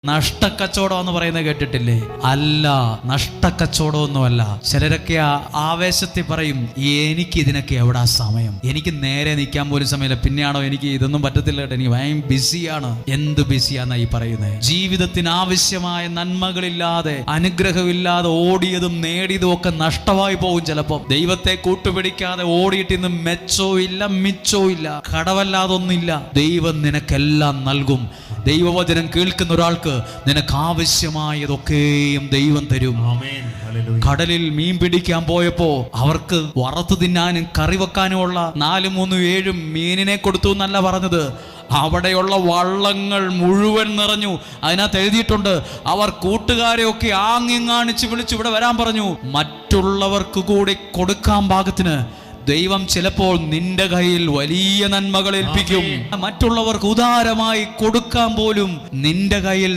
നഷ്ടക്കച്ചവടം എന്ന് പറയുന്നത് കേട്ടിട്ടില്ലേ? അല്ല, നഷ്ടക്കച്ചവടമൊന്നുമല്ല. ചിലരൊക്കെ ആവേശത്തിൽ പറയും, എനിക്ക് ഇതിനൊക്കെ എവിടാ സമയം, എനിക്ക് നേരെ നിൽക്കാൻ പോലും സമയമില്ല, പിന്നെയാണോ എനിക്ക് ഇതൊന്നും പറ്റത്തില്ല കേട്ടോ, എനിക്ക് ഭയങ്കര ബിസിയാണ്. എന്ത് ബിസിയാന്നാ ഈ പറയുന്നത്? ജീവിതത്തിന് ആവശ്യമായ നന്മകളില്ലാതെ, അനുഗ്രഹമില്ലാതെ ഓടിയതും നേടിയതും ഒക്കെ നഷ്ടമായി പോകും. ചിലപ്പോൾ ദൈവത്തെ കൂട്ടുപിടിക്കാതെ ഓടിയിട്ട് ഇന്ന് മെച്ചോ ഇല്ല, മിച്ചോ ഇല്ല, കടവല്ലാതൊന്നില്ല. ദൈവം നിനക്കെല്ലാം നൽകും. ദൈവവചനം കേൾക്കുന്ന ഒരാൾക്ക് നിനക്ക് ആവശ്യമായതൊക്കെയും ദൈവം തരും. കടലിൽ മീൻ പിടിക്കാൻ പോയപ്പോ അവർക്ക് വറുത്തു തിന്നാനും കറി വെക്കാനുമുള്ള 4, 3, 7 മീനിനെ കൊടുത്തു എന്നല്ല പറഞ്ഞത്. അവിടെയുള്ള വള്ളങ്ങൾ മുഴുവൻ നിറഞ്ഞു. അതിനകത്ത് എഴുതിയിട്ടുണ്ട്, അവർ കൂട്ടുകാരെയൊക്കെ ആംഗ്യം കാണിച്ച് വിളിച്ചു ഇവിടെ വരാൻ പറഞ്ഞു. മറ്റുള്ളവർക്ക് കൂടി കൊടുക്കാൻ പാകത്തിന് ദൈവം ചിലപ്പോൾ നിന്റെ കയ്യിൽ വലിയ നന്മകൾ ഏൽപ്പിക്കും. മറ്റുള്ളവർക്ക് ഉദാരമായി കൊടുക്കാൻ പോലും നിന്റെ കയ്യിൽ